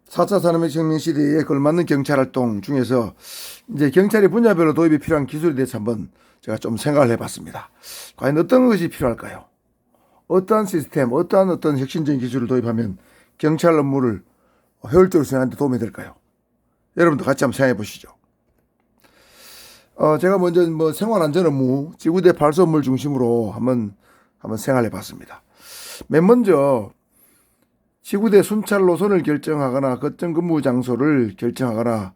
4차 산업혁명 시대에 걸맞는 경찰 활동 중에서 이제 경찰이 분야별로 도입이 필요한 기술에 대해서 한번 제가 좀 생각을 해봤습니다. 과연 어떤 것이 필요할까요? 어떠한 시스템, 어떠한 혁신적인 기술을 도입하면 경찰 업무를 효율적으로 수행하는 데 도움이 될까요? 여러분도 같이 한번 생각해 보시죠. 제가 먼저 생활안전 업무, 지구대 발수 업무를 중심으로 한번 생각해 봤습니다. 맨 먼저 지구대 순찰 노선을 결정하거나 거점 근무 장소를 결정하거나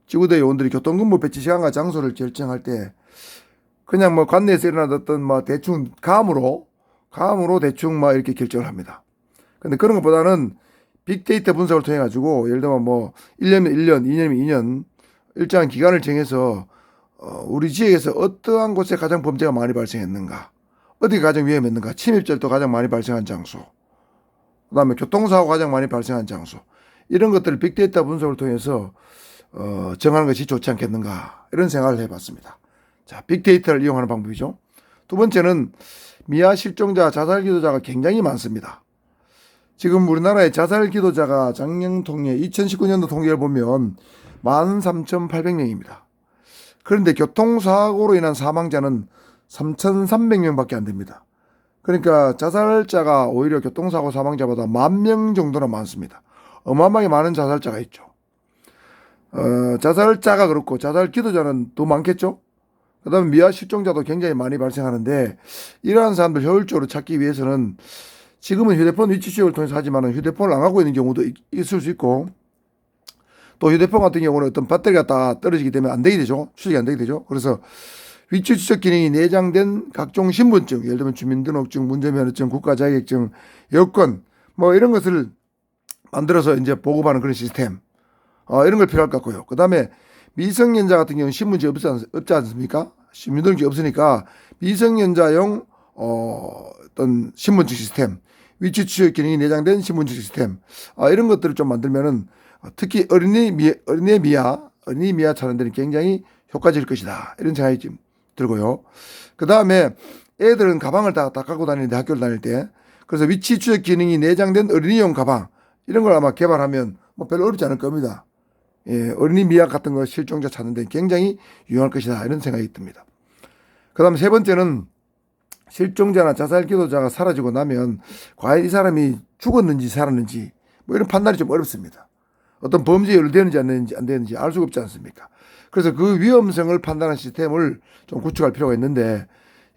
지구대 요원들이 교통근무 배치 시간과 장소를 결정할 때 그냥 관내에서 일어났던 대충 감으로 대충 이렇게 결정을 합니다. 근데 그런 것보다는 빅데이터 분석을 통해 가지고 예를 들면 1년이면 1년, 2년이면 2년 일정한 기간을 정해서 우리 지역에서 어떠한 곳에 가장 범죄가 많이 발생했는가, 어디가 가장 위험했는가, 침입절도 가장 많이 발생한 장소, 그다음에 교통사고 가장 많이 발생한 장소, 이런 것들을 빅데이터 분석을 통해서 정하는 것이 좋지 않겠는가, 이런 생각을 해봤습니다. 자, 빅데이터를 이용하는 방법이죠. 두 번째는 미아 실종자, 자살 기도자가 굉장히 많습니다. 지금 우리나라의 자살 기도자가 작년 통계 2019년도 통계를 보면 13,800명입니다. 그런데 교통사고로 인한 사망자는 3,300명밖에 안 됩니다. 그러니까 자살자가 오히려 교통사고 사망자보다 10,000명 정도나 많습니다. 어마어마하게 많은 자살자가 있죠. 자살자가 그렇고 자살 기도자는 더 많겠죠. 그 다음에 미아 실종자도 굉장히 많이 발생하는데, 이러한 사람들 효율적으로 찾기 위해서는 지금은 휴대폰 위치 추적을 통해서 하지만 휴대폰을 안 갖고 있는 경우도 있을 수 있고, 또 휴대폰 같은 경우는 어떤 배터리가 다 떨어지게 되면 안 되게 되죠. 추적이 안 되게 되죠. 그래서 위치 추적 기능이 내장된 각종 신분증, 예를 들면 주민등록증, 운전면허증, 국가자격증, 여권 이런 것을 만들어서 이제 보급하는 그런 시스템, 이런 걸 필요할 것 같고요. 그 다음에 미성년자 같은 경우는 신분증이 없지 않습니까? 주민등록이 없으니까 미성년자용 어떤 신분증 시스템, 위치 추적 기능이 내장된 신분증 시스템, 이런 것들을 좀 만들면은 특히 어린이 미아 차량들이 굉장히 효과적일 것이다, 이런 생각이 좀 들고요. 그 다음에 애들은 가방을 다 갖고 다니는데, 학교를 다닐 때, 그래서 위치 추적 기능이 내장된 어린이용 가방, 이런 걸 아마 개발하면 별로 어렵지 않을 겁니다. 예, 어린이 미약 같은 거 실종자 찾는 데 굉장히 유용할 것이다, 이런 생각이 듭니다. 그 다음 세 번째는 실종자나 자살 기도자가 사라지고 나면 과연 이 사람이 죽었는지 살았는지 이런 판단이 좀 어렵습니다. 어떤 범죄에 연루되는지 안 되는지 알 수가 없지 않습니까? 그래서 그 위험성을 판단하는 시스템을 좀 구축할 필요가 있는데,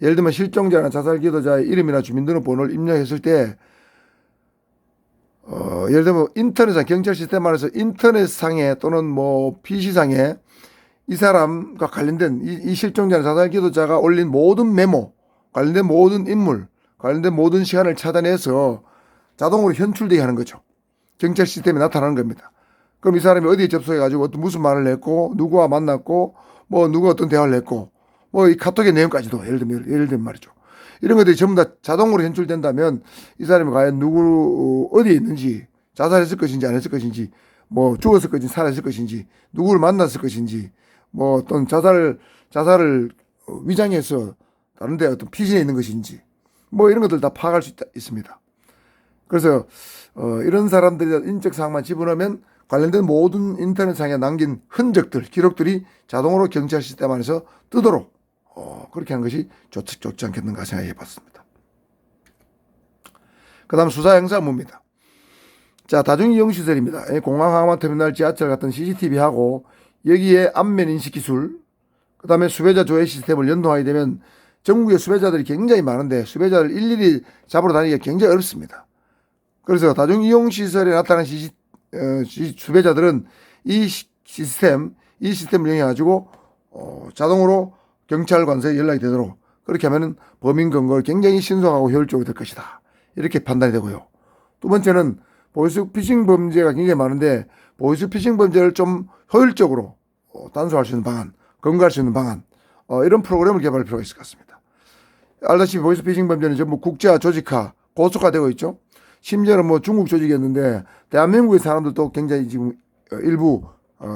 예를 들면 실종자나 자살 기도자의 이름이나 주민등록번호를 입력했을 때 예를 들면 인터넷상, 경찰 시스템 안에서 인터넷상에 또는 PC상에 이 사람과 관련된 이 실종자나 자살 기도자가 올린 모든 메모, 관련된 모든 인물, 관련된 모든 시간을 차단해서 자동으로 현출되게 하는 거죠. 경찰 시스템에 나타나는 겁니다. 그럼 이 사람이 어디에 접속해가지고 무슨 말을 했고, 누구와 만났고, 누가 어떤 대화를 했고, 이 카톡의 내용까지도 예를 들면 말이죠. 이런 것들이 전부 다 자동으로 현출된다면 이 사람이 과연 어디에 있는지, 자살했을 것인지 안 했을 것인지, 죽었을 것인지 살았을 것인지, 누구를 만났을 것인지, 어떤 자살을 위장해서 다른 데 어떤 피신해 있는 것인지, 이런 것들 다 파악할 수 있습니다. 그래서 이런 사람들의 인적 사항만 집어넣으면 관련된 모든 인터넷상에 남긴 흔적들, 기록들이 자동으로 경찰 시스템 안에서 뜨도록 그렇게 하는 것이 좋지 않겠는가 생각해 봤습니다. 그 다음 수사 형사 업무입니다. 자, 다중이용시설입니다. 공항, 항만터미널, 지하철 같은 CCTV하고 여기에 안면 인식 기술, 그 다음에 수배자 조회 시스템을 연동하게 되면 전국에 수배자들이 굉장히 많은데 수배자를 일일이 잡으러 다니기가 굉장히 어렵습니다. 그래서 다중이용시설에 나타난 수배자들은 이 시스템을 이용해가지고 자동으로 경찰 관서에 연락이 되도록 그렇게 하면은 범인 검거를 굉장히 신속하고 효율적으로 될 것이다, 이렇게 판단이 되고요. 두 번째는 보이스피싱 범죄가 굉장히 많은데 보이스피싱 범죄를 좀 효율적으로 단속할 수 있는 방안, 검거할 수 있는 방안, 이런 프로그램을 개발할 필요가 있을 것 같습니다. 알다시피 보이스피싱 범죄는 전부 국제화, 조직화, 고속화되고 있죠. 심지어는 중국 조직이었는데 대한민국의 사람들도 굉장히 지금 일부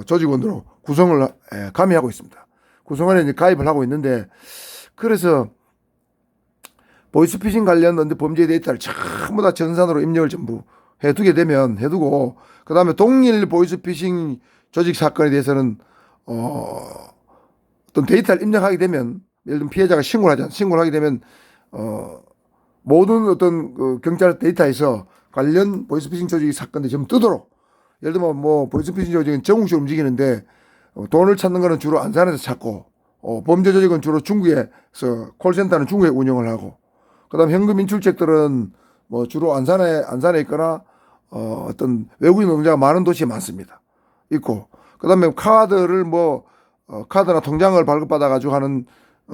조직원으로 구성을 가미하고 있습니다. 구성원에 이제 가입을 하고 있는데, 그래서 보이스피싱 관련 범죄 데이터를 전부 다 전산으로 입력을 전부 해두고, 그 다음에 동일 보이스피싱 조직 사건에 대해서는, 어떤 데이터를 입력하게 되면, 예를 들면 피해자가 신고를 하게 되면, 모든 어떤 그 경찰 데이터에서 관련 보이스피싱 조직 사건들이 전부 뜨도록, 예를 들면 뭐 보이스피싱 조직은 전국적으로 움직이는데, 돈을 찾는 거는 주로 안산에서 찾고, 범죄 조직은 주로 중국에서, 콜센터는 중국에 운영을 하고, 그 다음 현금 인출책들은 뭐 주로 안산에 있거나, 어떤 외국인 노동자가 많은 도시에 많습니다. 있고, 그 다음에 카드를 카드나 통장을 발급받아가지고 하는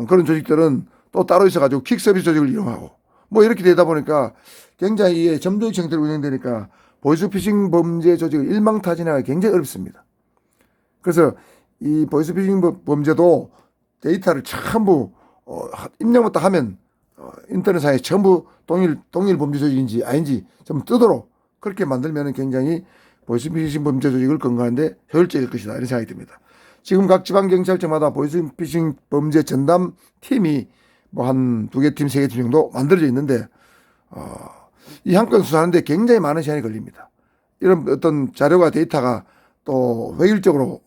그런 조직들은 또 따로 있어가지고 퀵 서비스 조직을 이용하고, 뭐 이렇게 되다 보니까 굉장히 점조직 형태로 운영되니까 보이스피싱 범죄 조직을 일망타진하기가 굉장히 어렵습니다. 그래서 이 보이스피싱 범죄도 데이터를 전부 입력부터 하면 인터넷상에 전부 동일 범죄 조직인지 아닌지 좀 뜨도록 그렇게 만들면 굉장히 보이스피싱 범죄 조직을 근거하는데 효율적일 것이다, 이런 생각이 듭니다. 지금 각 지방경찰청마다 보이스피싱 범죄 전담 팀이 뭐 한 2개 팀, 3개 팀 정도 만들어져 있는데, 이 한 건 수사하는데 굉장히 많은 시간이 걸립니다. 이런 어떤 자료가 데이터가 또 획일적으로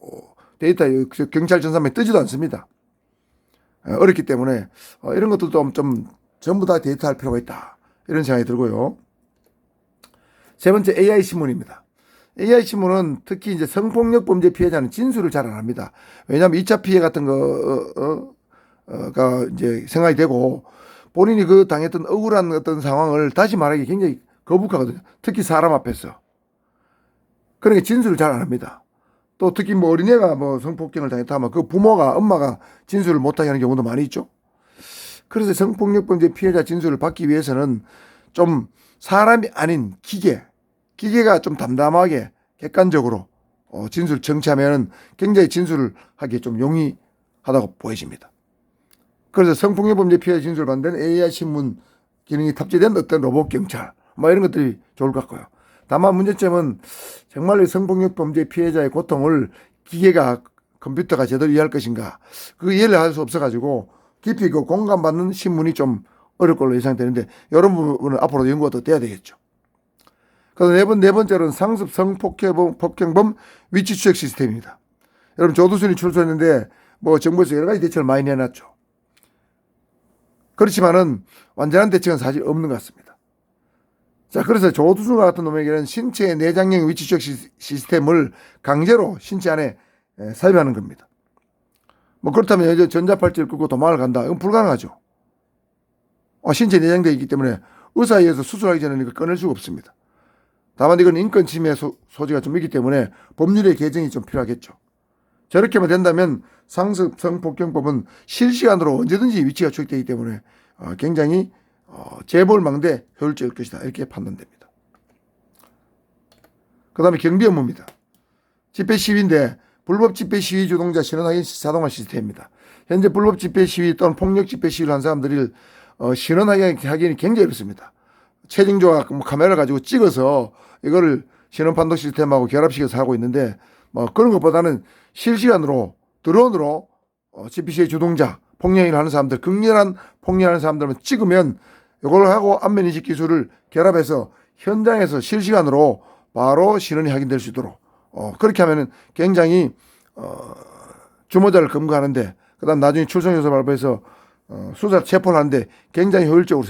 데이터 경찰 전산망에 뜨지도 않습니다. 어렵기 때문에 이런 것들도 좀 전부 다 데이터할 필요가 있다, 이런 생각이 들고요. 세 번째, AI 신문입니다. AI 신문은 특히 이제 성폭력 범죄 피해자는 진술을 잘 안 합니다. 왜냐하면 2차 피해 같은 거가 이제 생각이 되고, 본인이 그 당했던 억울한 어떤 상황을 다시 말하기 굉장히 거북하거든요. 특히 사람 앞에서. 그러니까 진술을 잘 안 합니다. 또 특히 뭐 어린애가 뭐 성폭행을 당했다 하면 그 부모가, 엄마가 진술을 못하게 하는 경우도 많이 있죠. 그래서 성폭력 범죄 피해자 진술을 받기 위해서는 좀 사람이 아닌 기계가 좀 담담하게 객관적으로 진술을 청취하면 굉장히 진술을 하기에 좀 용이하다고 보여집니다. 그래서 성폭력 범죄 피해자 진술을 받는 AI 신문 기능이 탑재된 어떤 로봇 경찰, 뭐 이런 것들이 좋을 것 같고요. 다만 문제점은 정말로 성폭력 범죄 피해자의 고통을 기계가, 컴퓨터가 제대로 이해할 것인가, 그 이해를 할 수 없어가지고 깊이 그 공감받는 신문이 좀 어려울 걸로 예상되는데, 이런 부분은 앞으로 연구가 더 돼야 되겠죠. 그래서 네 번째로는 상습 성폭행범 위치 추적 시스템입니다. 여러분, 조두순이 출소했는데 뭐 정부에서 여러 가지 대책을 많이 내놨죠. 그렇지만은 완전한 대책은 사실 없는 것 같습니다. 자, 그래서 조두순과 같은 놈에게는 신체 내장형 위치 추적 시스템을 강제로 신체 안에 삽입하는 겁니다. 뭐 그렇다면 이제 전자팔찌를 끄고 도망을 간다, 이건 불가능하죠. 신체 내장되어 있기 때문에 의사에 의해서 수술하기 전에는 이걸 꺼낼 수가 없습니다. 다만 이건 인권 침해 소지가 좀 있기 때문에 법률의 개정이 좀 필요하겠죠. 저렇게만 된다면 상습 성폭행법은 실시간으로 언제든지 위치가 추적되기 때문에 굉장히 재벌망대 효율적일 것이다, 이렇게 판단됩니다. 그 다음에 경비 업무입니다. 집회 시위인데 불법 집회 시위 주동자 신원 확인 자동화 시스템입니다. 현재 불법 집회 시위 또는 폭력 집회 시위를 한 사람들이 신원 확인이 굉장히 어렵습니다. 체증조와 카메라 가지고 찍어서 이거를 신원 판독 시스템하고 결합시켜서 하고 있는데, 뭐 그런 것보다는 실시간으로 드론으로 집회 시위 주동자, 폭력을 하는 사람들, 극렬한 폭력하는 사람들만 찍으면 이걸 하고 안면 인식 기술을 결합해서 현장에서 실시간으로 바로 신원이 확인될 수 있도록 그렇게 하면은 굉장히 주모자를 검거하는데, 그다음 나중에 출석 요소 발부해서 수사 체포를 하는데 굉장히 효율적으로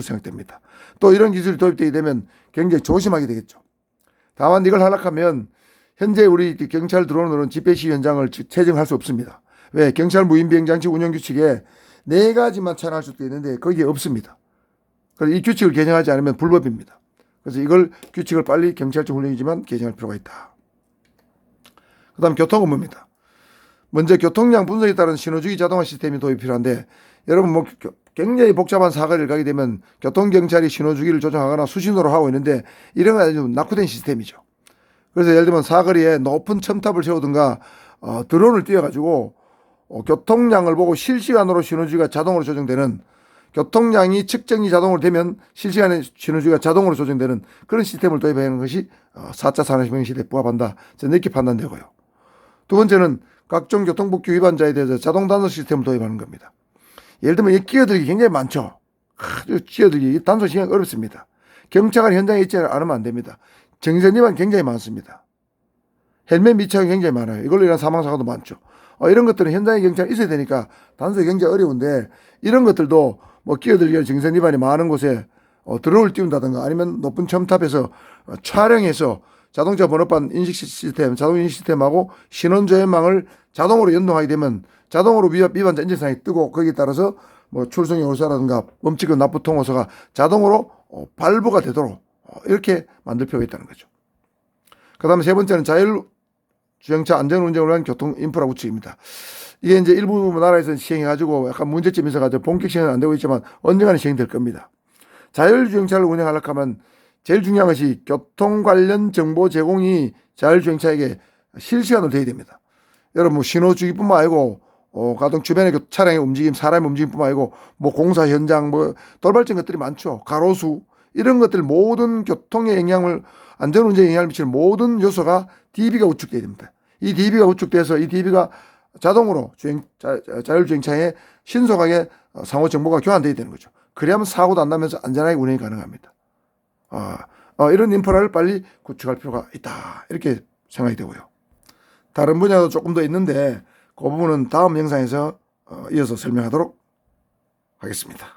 생각됩니다. 또 이런 기술이 도입되게 되면 굉장히 조심하게 되겠죠. 다만 이걸 하락하면 현재 우리 경찰 드론으로는 집회 시위 현장을 채증할 수 없습니다. 왜? 경찰 무인 비행 장치 운영 규칙에 4가지만 촬영할 수도 있는데 거기에 없습니다. 그래서 이 규칙을 개정하지 않으면 불법입니다. 그래서 이걸 규칙을 빨리 경찰청 훈련이지만 개정할 필요가 있다. 그 다음 교통 업무입니다. 먼저 교통량 분석에 따른 신호주기 자동화 시스템이 도입이 필요한데, 여러분 뭐 굉장히 복잡한 사거리를 가게 되면 교통경찰이 신호주기를 조정하거나 수신호로 하고 있는데, 이런 건 아주 낙후된 시스템이죠. 그래서 예를 들면 사거리에 높은 첨탑을 세우든가 드론을 띄워가지고 교통량을 보고 실시간으로 신호주기가 자동으로 조정되는, 교통량이 측정이 자동으로 되면 실시간에 신호주기가 자동으로 조정되는 그런 시스템을 도입하는 것이 4차 산업혁명 시대에 부합한다, 저는 이렇게 판단되고요. 두 번째는 각종 교통법규 위반자에 대해서 자동 단속 시스템을 도입하는 겁니다. 예를 들면 끼어들기 굉장히 많죠. 끼어들기 단속 시행이 어렵습니다. 경찰이 현장에 있지 않으면 안 됩니다. 정선 위반 굉장히 많습니다. 헬멧 미착이 굉장히 많아요. 이걸로 인한 사망사고도 많죠. 이런 것들은 현장에 경찰이 있어야 되니까 단속이 굉장히 어려운데, 이런 것들도 뭐 끼어들기 정선 위반이 많은 곳에 드론을 띄운다든가 아니면 높은 첨탑에서 촬영해서 자동차 번호판 인식 시스템, 자동 인식 시스템하고 신원 조회망을 자동으로 연동하게 되면 자동으로 위반자 인증상이 뜨고, 거기에 따라서 뭐 출석이 올사라든가 멈추고 납부 통호서가 자동으로 발부가 되도록 이렇게 만들 필요가 있다는 거죠. 그 다음에 세 번째는 자율주행차 안전운전을 위한 교통 인프라 구축입니다. 이게 이제 일부 나라에서는 시행해가지고 약간 문제점이 있어가지고 본격 시행은 안 되고 있지만 언젠가는 시행될 겁니다. 자율주행차를 운영하려고 하면 제일 중요한 것이 교통 관련 정보 제공이 자율주행차에게 실시간으로 돼야 됩니다. 여러분, 뭐 신호주기뿐만 아니고 가동 주변의 차량의 움직임, 사람의 움직임뿐만 아니고 뭐 공사 현장, 뭐 돌발적인 것들이 많죠. 가로수, 이런 것들 모든 교통에 영향을, 안전운전에 영향을 미치는 모든 요소가 DB가 구축돼야 됩니다. 이 DB가 구축돼서 이 DB가 자동으로 자율주행차에 신속하게 상호 정보가 교환돼야 되는 거죠. 그래야만 사고도 안 나면서 안전하게 운행이 가능합니다. 이런 인프라를 빨리 구축할 필요가 있다, 이렇게 생각이 되고요. 다른 분야도 조금 더 있는데 그 부분은 다음 영상에서 이어서 설명하도록 하겠습니다.